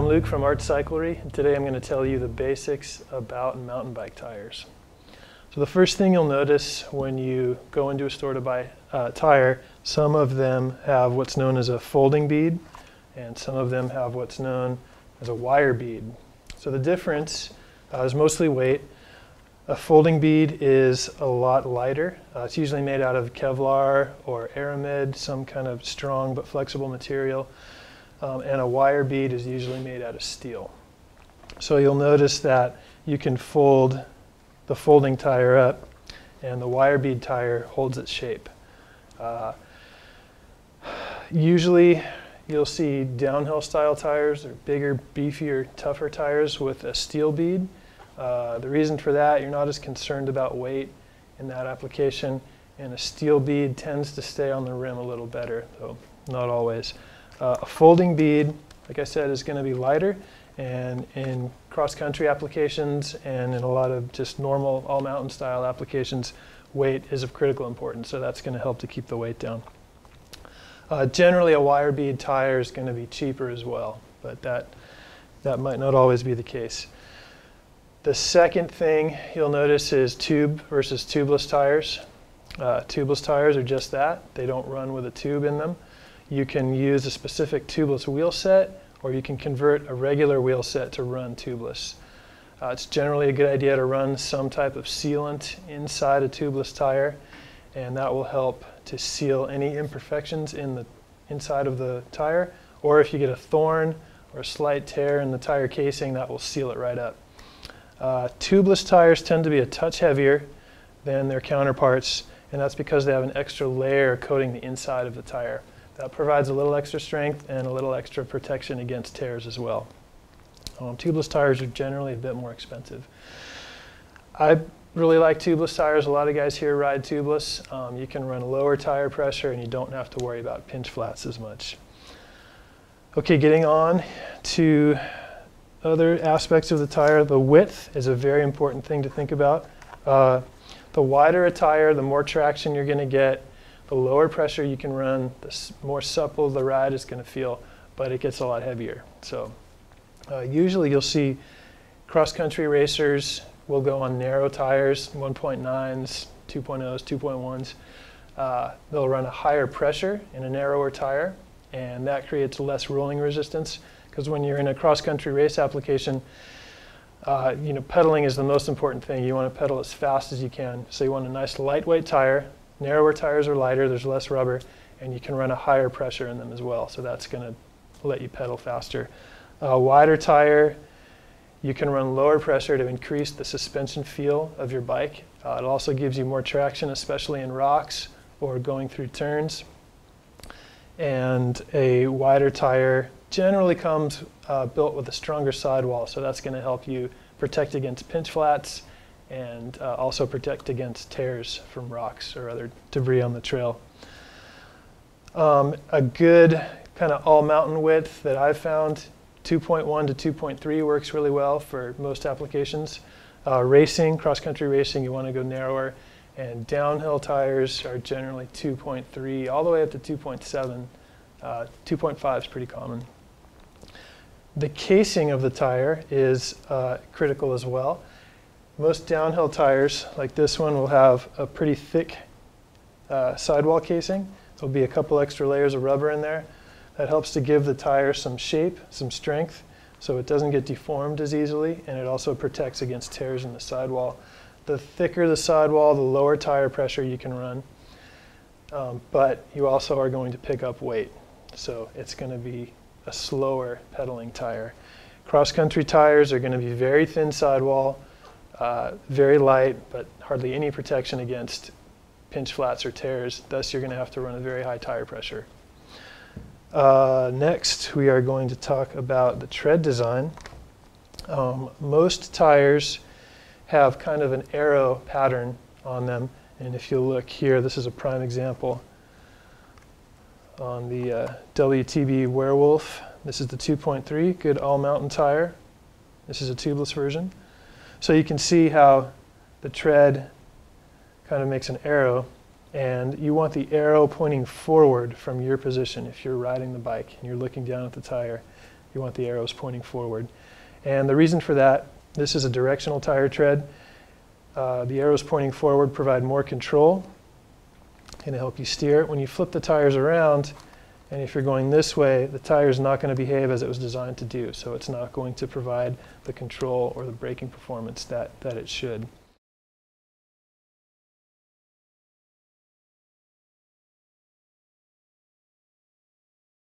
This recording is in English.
Luke from Cyclery, and today I'm going to tell you the basics about mountain bike tires. So the first thing you'll notice when you go into a store to buy a tire, some of them have what's known as a folding bead, and some of them have what's known as a wire bead. So the difference is mostly weight. A folding bead is a lot lighter. It's usually made out of Kevlar or aramid, some kind of strong but flexible material. And a wire bead is usually made out of steel. So you'll notice that you can fold the folding tire up, and the wire bead tire holds its shape. Usually you'll see downhill style tires or bigger, beefier, tougher tires with a steel bead. The reason for that, you're not as concerned about weight in that application, and a steel bead tends to stay on the rim a little better, though not always. A folding bead, like I said, is going to be lighter, and in cross-country applications and in a lot of just normal all-mountain style applications, weight is of critical importance, so that's going to help to keep the weight down. Generally, a wire bead tire is going to be cheaper as well, but that might not always be the case. The second thing you'll notice is tube versus tubeless tires. Tubeless tires are just that. They don't run with a tube in them. You can use a specific tubeless wheel set, or you can convert a regular wheel set to run tubeless. It's generally a good idea to run some type of sealant inside a tubeless tire, and that will help to seal any imperfections in the inside of the tire, or if you get a thorn or a slight tear in the tire casing, that will seal it right up. Tubeless tires tend to be a touch heavier than their counterparts, and that's because they have an extra layer coating the inside of the tire. That provides a little extra strength and a little extra protection against tears as well. Tubeless tires are generally a bit more expensive. I really like tubeless tires. A lot of guys here ride tubeless. You can run lower tire pressure and you don't have to worry about pinch flats as much. Okay, getting on to other aspects of the tire. The width is a very important thing to think about. The wider a tire, the more traction you're going to get. The lower pressure you can run, the more supple the ride is going to feel, but it gets a lot heavier. So usually you'll see cross-country racers will go on narrow tires, 1.9s, 2.0s, 2.1s. They'll run a higher pressure in a narrower tire, and that creates less rolling resistance, because when you're in a cross-country race application, pedaling is the most important thing. You want to pedal as fast as you can. So you want a nice lightweight tire. Narrower tires are lighter, there's less rubber, and you can run a higher pressure in them as well, so that's going to let you pedal faster. A wider tire, you can run lower pressure to increase the suspension feel of your bike. It also gives you more traction, especially in rocks or going through turns. And a wider tire generally comes built with a stronger sidewall, so that's going to help you protect against pinch flats and also protect against tears from rocks or other debris on the trail. A good kind of all-mountain width that I've found, 2.1 to 2.3 works really well for most applications. Racing, cross-country racing, you want to go narrower, and downhill tires are generally 2.3 all the way up to 2.7. 2.5 is pretty common. The casing of the tire is critical as well. Most downhill tires, like this one, will have a pretty thick sidewall casing. There'll be a couple extra layers of rubber in there. That helps to give the tire some shape, some strength, so it doesn't get deformed as easily, and it also protects against tears in the sidewall. The thicker the sidewall, the lower tire pressure you can run, but you also are going to pick up weight, so it's going to be a slower pedaling tire. Cross-country tires are going to be very thin sidewall, very light, but hardly any protection against pinch flats or tears. Thus, you're going to have to run a very high tire pressure. Next, we are going to talk about the tread design. Most tires have kind of an arrow pattern on them, and if you look here, this is a prime example on the Wtv Werewolf. This is the 2.3, good all-mountain tire. This is a tubeless version. So you can see how the tread kind of makes an arrow, and you want the arrow pointing forward from your position if you're riding the bike and you're looking down at the tire. You want the arrows pointing forward. And the reason for that, this is a directional tire tread. The arrows pointing forward provide more control and help you steer. When you flip the tires around, and if you're going this way, the tire is not going to behave as it was designed to do. So it's not going to provide the control or the braking performance that it should.